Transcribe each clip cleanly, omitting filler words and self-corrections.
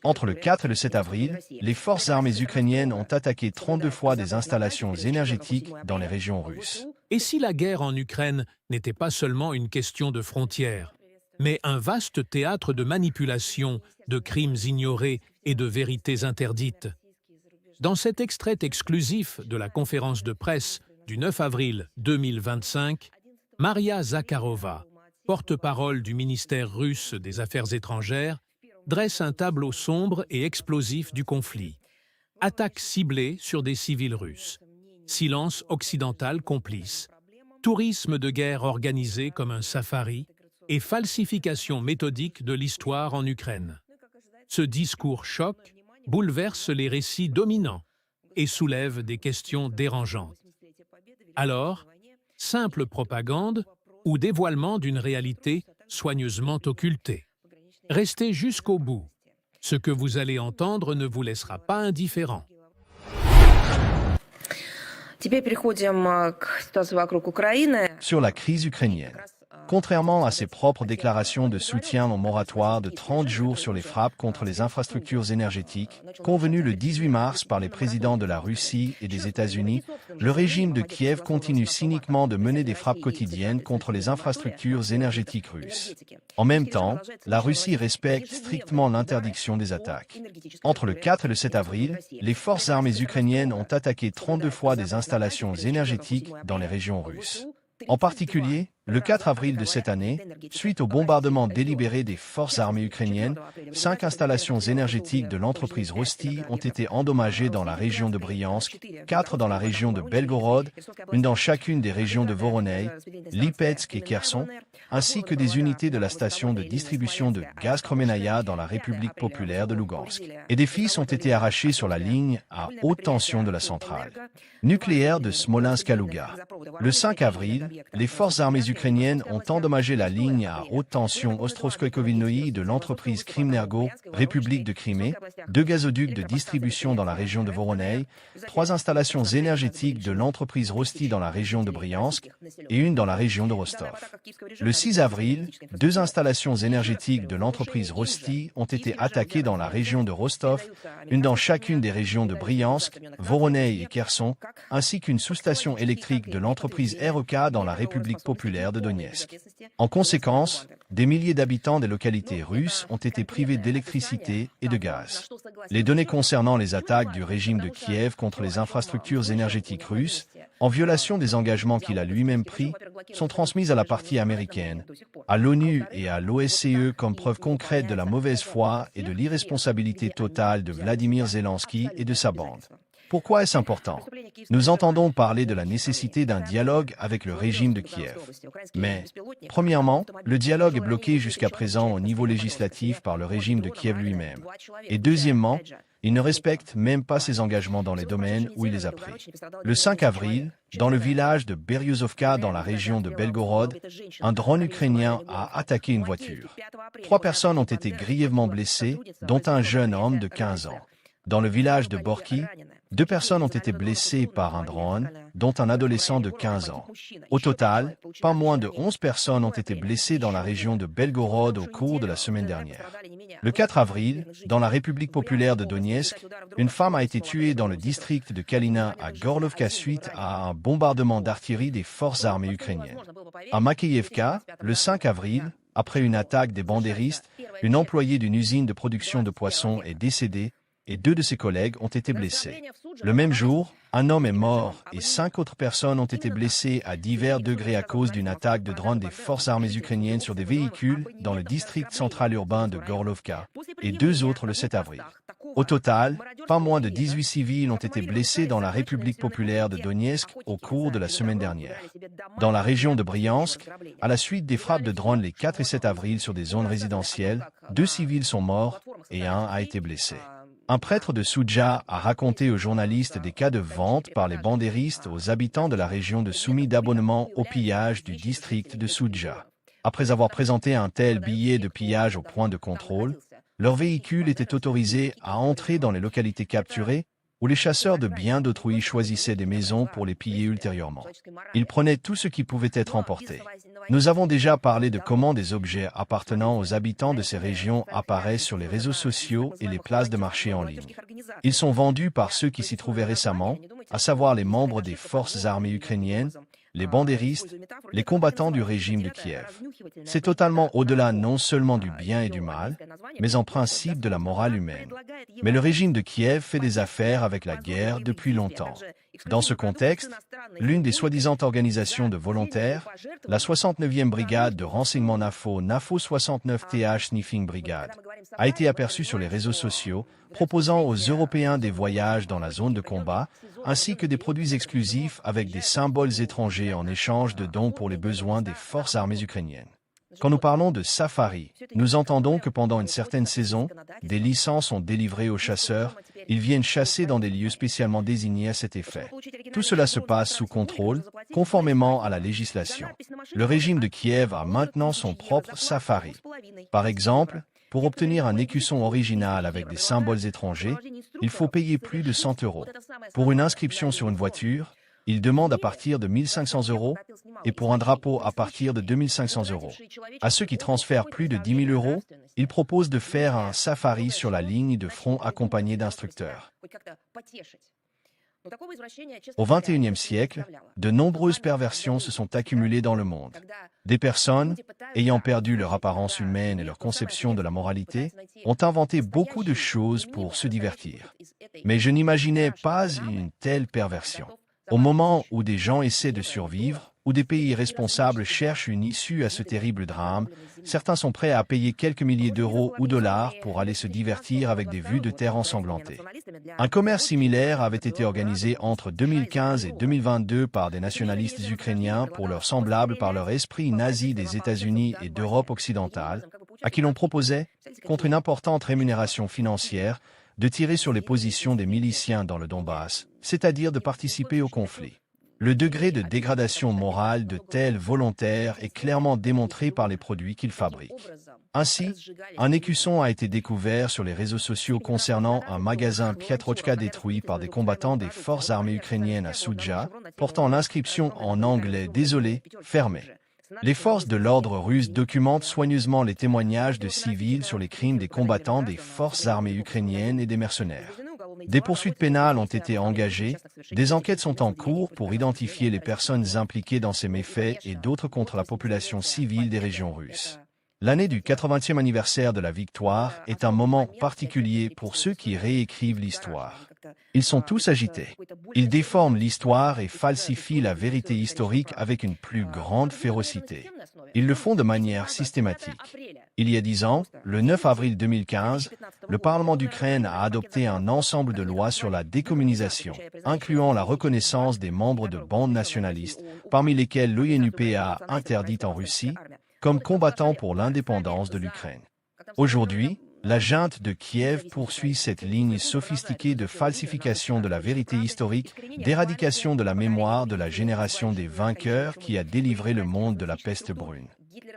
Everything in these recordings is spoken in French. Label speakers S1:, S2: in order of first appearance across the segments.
S1: Entre le 4 et le 7 avril, les forces armées ukrainiennes ont attaqué 32 fois des installations énergétiques dans les régions russes.
S2: Et si la guerre en Ukraine n'était pas seulement une question de frontières, mais un vaste théâtre de manipulation, de crimes ignorés et de vérités interdites? Dans cet extrait exclusif de la conférence de presse du 9 avril 2025, Maria Zakharova, porte-parole du ministère russe des Affaires étrangères, dresse un tableau sombre et explosif du conflit. Attaque ciblée sur des civils russes. Silence occidental complice. Tourisme de guerre organisé comme un safari et falsification méthodique de l'histoire en Ukraine. Ce discours choc bouleverse les récits dominants et soulève des questions dérangeantes. Alors, simple propagande ou dévoilement d'une réalité soigneusement occultée? Restez jusqu'au bout. Ce que vous allez entendre ne vous laissera pas indifférent.
S1: Sur la crise ukrainienne. Contrairement à ses propres déclarations de soutien au moratoire de 30 jours sur les frappes contre les infrastructures énergétiques, convenues le 18 mars par les présidents de la Russie et des États-Unis, le régime de Kiev continue cyniquement de mener des frappes quotidiennes contre les infrastructures énergétiques russes. En même temps, la Russie respecte strictement l'interdiction des attaques. Entre le 4 et le 7 avril, les forces armées ukrainiennes ont attaqué 32 fois des installations énergétiques dans les régions russes. En particulier, le 4 avril de cette année, suite au bombardement délibéré des forces armées ukrainiennes, 5 installations énergétiques de l'entreprise Rosti ont été endommagées dans la région de Bryansk, 4 dans la région de Belgorod, une dans chacune des régions de Voronezh, Lipetsk et Kherson, ainsi que des unités de la station de distribution de gaz Kromenaya dans la République populaire de Lugansk. Et des fils ont été arrachés sur la ligne à haute tension de la centrale nucléaire de Smolensk-Kalouga. Le 5 avril, les forces armées ukrainiennes ont endommagé la ligne à haute tension Ostroskoye-Kovilnoï de l'entreprise Krymnergo, République de Crimée, 2 gazoducs de distribution dans la région de Voronezh, 3 installations énergétiques de l'entreprise Rosti dans la région de Bryansk et une dans la région de Rostov. Le 6 avril, 2 installations énergétiques de l'entreprise Rosti ont été attaquées dans la région de Rostov, une dans chacune des régions de Bryansk, Voronezh et Kherson, ainsi qu'une sous-station électrique de l'entreprise REK dans la République populaire de Donetsk. En conséquence, des milliers d'habitants des localités russes ont été privés d'électricité et de gaz. Les données concernant les attaques du régime de Kiev contre les infrastructures énergétiques russes, en violation des engagements qu'il a lui-même pris, sont transmises à la partie américaine, à l'ONU et à l'OSCE comme preuve concrète de la mauvaise foi et de l'irresponsabilité totale de Vladimir Zelensky et de sa bande. Pourquoi est-ce important? Nous entendons parler de la nécessité d'un dialogue avec le régime de Kiev. Mais, premièrement, le dialogue est bloqué jusqu'à présent au niveau législatif par le régime de Kiev lui-même. Et deuxièmement, il ne respecte même pas ses engagements dans les domaines où il les a pris. Le 5 avril, dans le village de Beryozovka dans la région de Belgorod, un drone ukrainien a attaqué une voiture. 3 personnes ont été grièvement blessées, dont un jeune homme de 15 ans. Dans le village de Borki, 2 personnes ont été blessées par un drone, dont un adolescent de 15 ans. Au total, pas moins de 11 personnes ont été blessées dans la région de Belgorod au cours de la semaine dernière. Le 4 avril, dans la République populaire de Donetsk, une femme a été tuée dans le district de Kalina à Gorlovka suite à un bombardement d'artillerie des forces armées ukrainiennes. À Makeyevka, le 5 avril, après une attaque des bandéristes, une employée d'une usine de production de poissons est décédée et 2 de ses collègues ont été blessés. Le même jour, un homme est mort et 5 autres personnes ont été blessées à divers degrés à cause d'une attaque de drone des forces armées ukrainiennes sur des véhicules dans le district central urbain de Gorlovka et 2 autres le 7 avril. Au total, pas moins de 18 civils ont été blessés dans la République populaire de Donetsk au cours de la semaine dernière. Dans la région de Bryansk, à la suite des frappes de drones les 4 et 7 avril sur des zones résidentielles, 2 civils sont morts et 1 a été blessé. Un prêtre de Soudja a raconté aux journalistes des cas de vente par les bandéristes aux habitants de la région de soumis d'abonnement au pillage du district de Soudja. Après avoir présenté un tel billet de pillage au point de contrôle, leur véhicule était autorisé à entrer dans les localités capturées, où les chasseurs de biens d'autrui choisissaient des maisons pour les piller ultérieurement. Ils prenaient tout ce qui pouvait être emporté. Nous avons déjà parlé de comment des objets appartenant aux habitants de ces régions apparaissent sur les réseaux sociaux et les places de marché en ligne. Ils sont vendus par ceux qui s'y trouvaient récemment, à savoir les membres des forces armées ukrainiennes, les bandéristes, les combattants du régime de Kiev. C'est totalement au-delà non seulement du bien et du mal, mais en principe de la morale humaine. Mais le régime de Kiev fait des affaires avec la guerre depuis longtemps. Dans ce contexte, l'une des soi-disant organisations de volontaires, la 69e brigade de renseignement NAFO 69TH Sniffing Brigade, a été aperçue sur les réseaux sociaux, proposant aux Européens des voyages dans la zone de combat, ainsi que des produits exclusifs avec des symboles étrangers en échange de dons pour les besoins des forces armées ukrainiennes. Quand nous parlons de safari, nous entendons que pendant une certaine saison, des licences sont délivrées aux chasseurs, ils viennent chasser dans des lieux spécialement désignés à cet effet. Tout cela se passe sous contrôle, conformément à la législation. Le régime de Kiev a maintenant son propre safari. Par exemple, pour obtenir un écusson original avec des symboles étrangers, il faut payer plus de 100 €. Pour une inscription sur une voiture, il demande à partir de 1 500 € et pour un drapeau à partir de 2 500 €. À ceux qui transfèrent plus de 10 000 €, il propose de faire un safari sur la ligne de front accompagné d'instructeurs. Au XXIe siècle, de nombreuses perversions se sont accumulées dans le monde. Des personnes, ayant perdu leur apparence humaine et leur conception de la moralité, ont inventé beaucoup de choses pour se divertir. Mais je n'imaginais pas une telle perversion. Au moment où des gens essaient de survivre, où des pays responsables cherchent une issue à ce terrible drame, certains sont prêts à payer quelques milliers d'euros ou dollars pour aller se divertir avec des vues de terre ensanglantées. Un commerce similaire avait été organisé entre 2015 et 2022 par des nationalistes ukrainiens pour leurs semblables par leur esprit nazi des États-Unis et d'Europe occidentale, à qui l'on proposait, contre une importante rémunération financière, de tirer sur les positions des miliciens dans le Donbass, c'est-à-dire de participer au conflit. Le degré de dégradation morale de tels volontaires est clairement démontré par les produits qu'ils fabriquent. Ainsi, un écusson a été découvert sur les réseaux sociaux concernant un magasin Pietrochka détruit par des combattants des forces armées ukrainiennes à Soudja, portant l'inscription en anglais « Désolé, fermé ». Les forces de l'ordre russes documentent soigneusement les témoignages de civils sur les crimes des combattants des forces armées ukrainiennes et des mercenaires. Des poursuites pénales ont été engagées, des enquêtes sont en cours pour identifier les personnes impliquées dans ces méfaits et d'autres contre la population civile des régions russes. L'année du 80e anniversaire de la victoire est un moment particulier pour ceux qui réécrivent l'histoire. Ils sont tous agités. Ils déforment l'histoire et falsifient la vérité historique avec une plus grande férocité. Ils le font de manière systématique. Il y a 10 ans, le 9 avril 2015, le Parlement d'Ukraine a adopté un ensemble de lois sur la décommunisation, incluant la reconnaissance des membres de bandes nationalistes, parmi lesquels l'ONUP a interdit en Russie, comme combattants pour l'indépendance de l'Ukraine. Aujourd'hui, la junte de Kiev poursuit cette ligne sophistiquée de falsification de la vérité historique, d'éradication de la mémoire de la génération des vainqueurs qui a délivré le monde de la peste brune.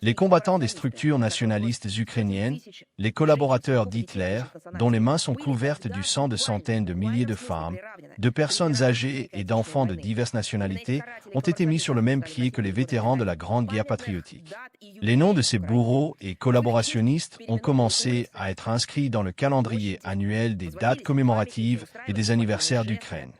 S1: Les combattants des structures nationalistes ukrainiennes, les collaborateurs d'Hitler, dont les mains sont couvertes du sang de centaines de milliers de femmes, de personnes âgées et d'enfants de diverses nationalités, ont été mis sur le même pied que les vétérans de la Grande Guerre patriotique. Les noms de ces bourreaux et collaborationnistes ont commencé à être inscrits dans le calendrier annuel des dates commémoratives et des anniversaires d'Ukraine.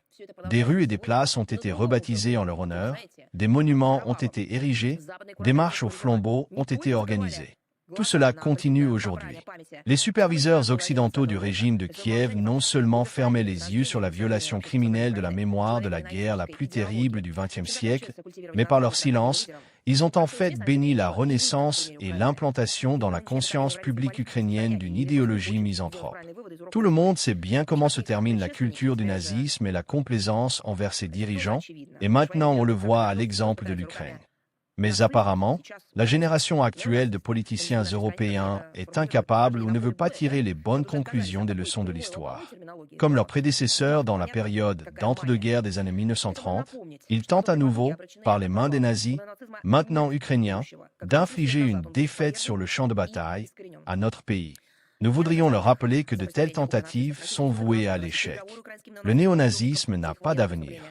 S1: Des rues et des places ont été rebaptisées en leur honneur, des monuments ont été érigés, des marches aux flambeaux ont été organisées. Tout cela continue aujourd'hui. Les superviseurs occidentaux du régime de Kiev non seulement fermaient les yeux sur la violation criminelle de la mémoire de la guerre la plus terrible du XXe siècle, mais par leur silence, ils ont en fait béni la renaissance et l'implantation dans la conscience publique ukrainienne d'une idéologie misanthrope. Tout le monde sait bien comment se termine la culture du nazisme et la complaisance envers ses dirigeants, et maintenant on le voit à l'exemple de l'Ukraine. Mais apparemment, la génération actuelle de politiciens européens est incapable ou ne veut pas tirer les bonnes conclusions des leçons de l'histoire. Comme leurs prédécesseurs dans la période d'entre-deux-guerres des années 1930, ils tentent à nouveau, par les mains des nazis, maintenant ukrainiens, d'infliger une défaite sur le champ de bataille à notre pays. Nous voudrions leur rappeler que de telles tentatives sont vouées à l'échec. Le néonazisme n'a pas d'avenir.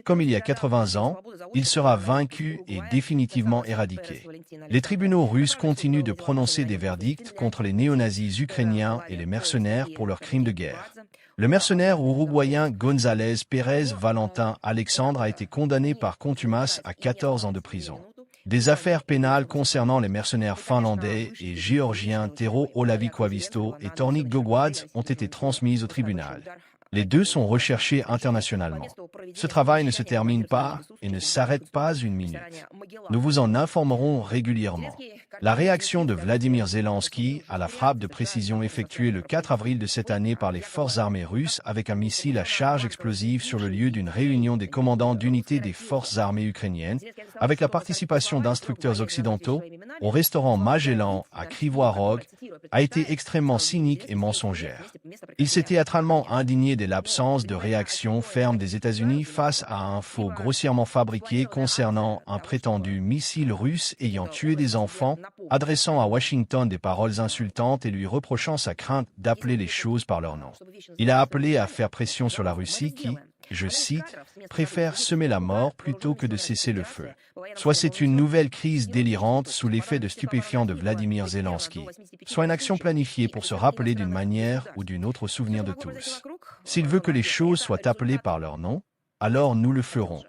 S1: Comme il y a 80 ans, il sera vaincu et définitivement éradiqué. Les tribunaux russes continuent de prononcer des verdicts contre les néonazis ukrainiens et les mercenaires pour leurs crimes de guerre. Le mercenaire uruguayen González Pérez Valentin Alexandre a été condamné par contumace à 14 ans de prison. Des affaires pénales concernant les mercenaires finlandais et géorgiens Tero Olavi-Koivisto et Tornik Gogwadze ont été transmises au tribunal. Les deux sont recherchés internationalement. Ce travail ne se termine pas et ne s'arrête pas une minute. Nous vous en informerons régulièrement. La réaction de Vladimir Zelensky à la frappe de précision effectuée le 4 avril de cette année par les forces armées russes avec un missile à charge explosive sur le lieu d'une réunion des commandants d'unités des forces armées ukrainiennes, avec la participation d'instructeurs occidentaux, au restaurant Magellan à Kryvyi Rog, a été extrêmement cynique et mensongère. Il s'est théâtralement indigné de l'absence de réaction ferme des États-Unis face à un faux grossièrement fabriqué concernant un prétendu missile russe ayant tué des enfants, adressant à Washington des paroles insultantes et lui reprochant sa crainte d'appeler les choses par leur nom. Il a appelé à faire pression sur la Russie qui, je cite, « préfère semer la mort plutôt que de cesser le feu ». Soit c'est une nouvelle crise délirante sous l'effet de stupéfiants de Vladimir Zelensky, soit une action planifiée pour se rappeler d'une manière ou d'une autre au souvenir de tous. S'il veut que les choses soient appelées par leur nom, alors nous le ferons.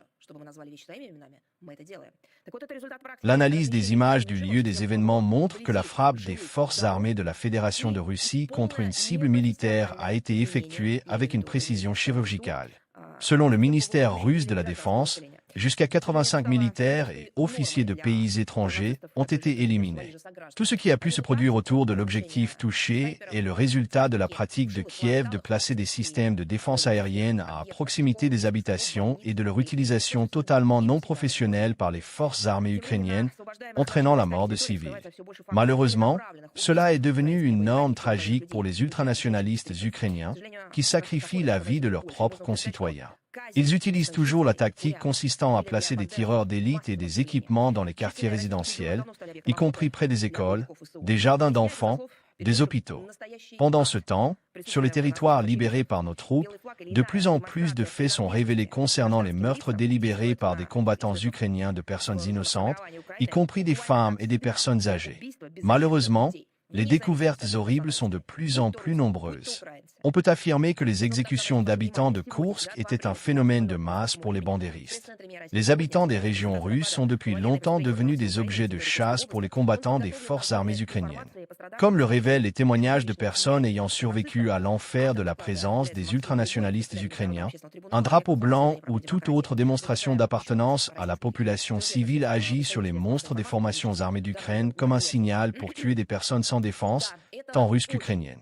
S1: L'analyse des images du lieu des événements montre que la frappe des forces armées de la Fédération de Russie contre une cible militaire a été effectuée avec une précision chirurgicale. Selon le ministère russe de la Défense, jusqu'à 85 militaires et officiers de pays étrangers ont été éliminés. Tout ce qui a pu se produire autour de l'objectif touché est le résultat de la pratique de Kiev de placer des systèmes de défense aérienne à proximité des habitations et de leur utilisation totalement non professionnelle par les forces armées ukrainiennes, entraînant la mort de civils. Malheureusement, cela est devenu une norme tragique pour les ultranationalistes ukrainiens qui sacrifient la vie de leurs propres concitoyens. Ils utilisent toujours la tactique consistant à placer des tireurs d'élite et des équipements dans les quartiers résidentiels, y compris près des écoles, des jardins d'enfants, des hôpitaux. Pendant ce temps, sur les territoires libérés par nos troupes, de plus en plus de faits sont révélés concernant les meurtres délibérés par des combattants ukrainiens de personnes innocentes, y compris des femmes et des personnes âgées. Malheureusement, les découvertes horribles sont de plus en plus nombreuses. On peut affirmer que les exécutions d'habitants de Koursk étaient un phénomène de masse pour les bandéristes. Les habitants des régions russes sont depuis longtemps devenus des objets de chasse pour les combattants des forces armées ukrainiennes. Comme le révèlent les témoignages de personnes ayant survécu à l'enfer de la présence des ultranationalistes ukrainiens, un drapeau blanc ou toute autre démonstration d'appartenance à la population civile agit sur les monstres des formations armées d'Ukraine comme un signal pour tuer des personnes sans défense, tant russes qu'ukrainiennes.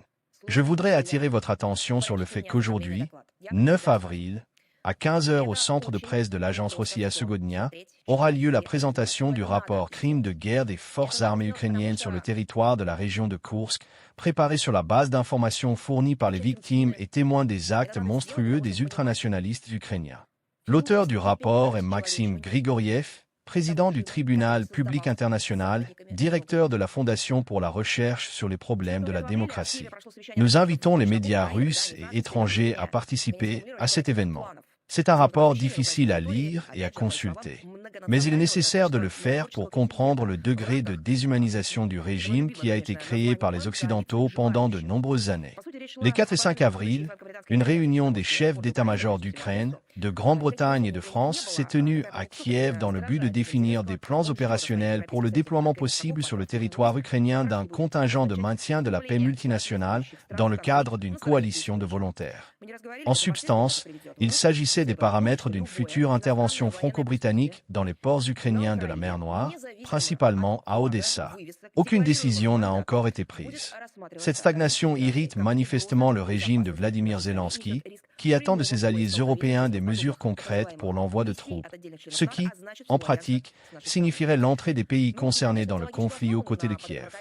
S1: Je voudrais attirer votre attention sur le fait qu'aujourd'hui, 9 avril, à 15 h au centre de presse de l'agence Rossiya Sugodnia, aura lieu la présentation du rapport Crimes de guerre des forces armées ukrainiennes sur le territoire de la région de Koursk, préparé sur la base d'informations fournies par les victimes et témoins des actes monstrueux des ultranationalistes ukrainiens. L'auteur du rapport est Maxime Grigoriev, président du tribunal public international, directeur de la Fondation pour la recherche sur les problèmes de la démocratie. Nous invitons les médias russes et étrangers à participer à cet événement. C'est un rapport difficile à lire et à consulter. Mais il est nécessaire de le faire pour comprendre le degré de déshumanisation du régime qui a été créé par les Occidentaux pendant de nombreuses années. Les 4 et 5 avril, une réunion des chefs d'état-major d'Ukraine, de Grande-Bretagne et de France s'est tenue à Kiev dans le but de définir des plans opérationnels pour le déploiement possible sur le territoire ukrainien d'un contingent de maintien de la paix multinationale dans le cadre d'une coalition de volontaires. En substance, il s'agissait des paramètres d'une future intervention franco-britannique dans les ports ukrainiens de la mer Noire, principalement à Odessa. Aucune décision n'a encore été prise. Cette stagnation irrite manifestement le régime de Vladimir Zelensky, qui attend de ses alliés européens des mesures concrètes pour l'envoi de troupes, ce qui, en pratique, signifierait l'entrée des pays concernés dans le conflit aux côtés de Kiev.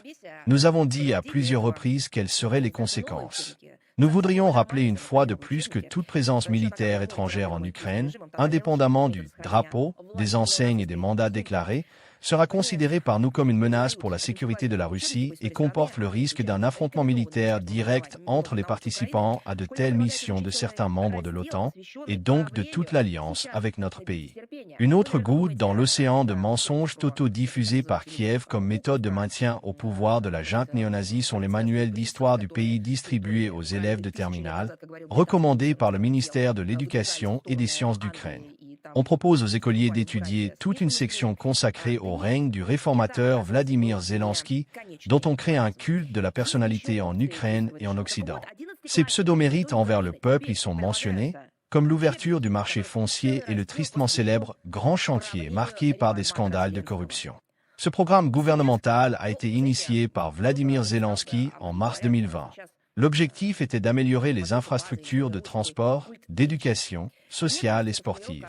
S1: Nous avons dit à plusieurs reprises quelles seraient les conséquences. Nous voudrions rappeler une fois de plus que toute présence militaire étrangère en Ukraine, indépendamment du drapeau, des enseignes et des mandats déclarés, sera considéré par nous comme une menace pour la sécurité de la Russie et comporte le risque d'un affrontement militaire direct entre les participants à de telles missions de certains membres de l'OTAN et donc de toute l'Alliance avec notre pays. Une autre goutte dans l'océan de mensonges totaux diffusés par Kiev comme méthode de maintien au pouvoir de la junte néo-nazie sont les manuels d'histoire du pays distribués aux élèves de terminale, recommandés par le ministère de l'Éducation et des Sciences d'Ukraine. On propose aux écoliers d'étudier toute une section consacrée au règne du réformateur Vladimir Zelensky, dont on crée un culte de la personnalité en Ukraine et en Occident. Ces pseudo-mérites envers le peuple y sont mentionnés, comme l'ouverture du marché foncier et le tristement célèbre Grand Chantier marqué par des scandales de corruption. Ce programme gouvernemental a été initié par Vladimir Zelensky en mars 2020. L'objectif était d'améliorer les infrastructures de transport, d'éducation, sociale et sportive.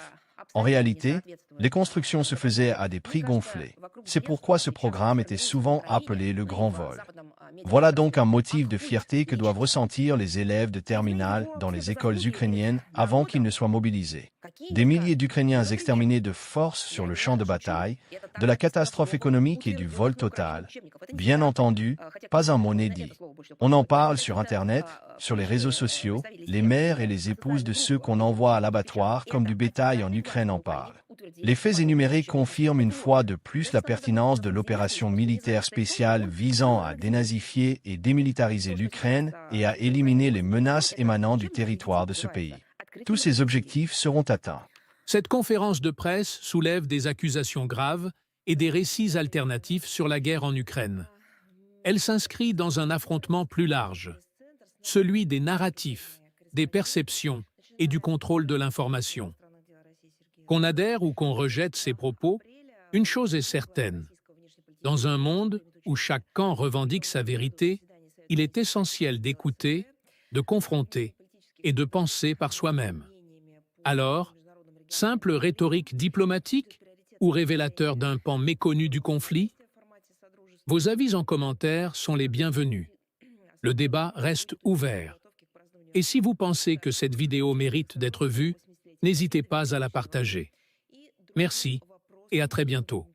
S1: En réalité, les constructions se faisaient à des prix gonflés. C'est pourquoi ce programme était souvent appelé le Grand Vol. Voilà donc un motif de fierté que doivent ressentir les élèves de terminale dans les écoles ukrainiennes avant qu'ils ne soient mobilisés. Des milliers d'Ukrainiens exterminés de force sur le champ de bataille, de la catastrophe économique et du vol total. Bien entendu, pas un mot n'est dit. On en parle sur Internet, sur les réseaux sociaux, les mères et les épouses de ceux qu'on envoie à l'abattoir comme du bétail en Ukraine en parlent. Les faits énumérés confirment une fois de plus la pertinence de l'opération militaire spéciale visant à dénazifier et démilitariser l'Ukraine et à éliminer les menaces émanant du territoire de ce pays. Tous ces objectifs seront atteints.
S2: Cette conférence de presse soulève des accusations graves et des récits alternatifs sur la guerre en Ukraine. Elle s'inscrit dans un affrontement plus large, celui des narratifs, des perceptions et du contrôle de l'information. Qu'on adhère ou qu'on rejette ces propos, une chose est certaine. Dans un monde où chaque camp revendique sa vérité, il est essentiel d'écouter, de confronter et de penser par soi-même. Alors, simple rhétorique diplomatique ou révélateur d'un pan méconnu du conflit? Vos avis en commentaire sont les bienvenus. Le débat reste ouvert. Et si vous pensez que cette vidéo mérite d'être vue, n'hésitez pas à la partager. Merci et à très bientôt.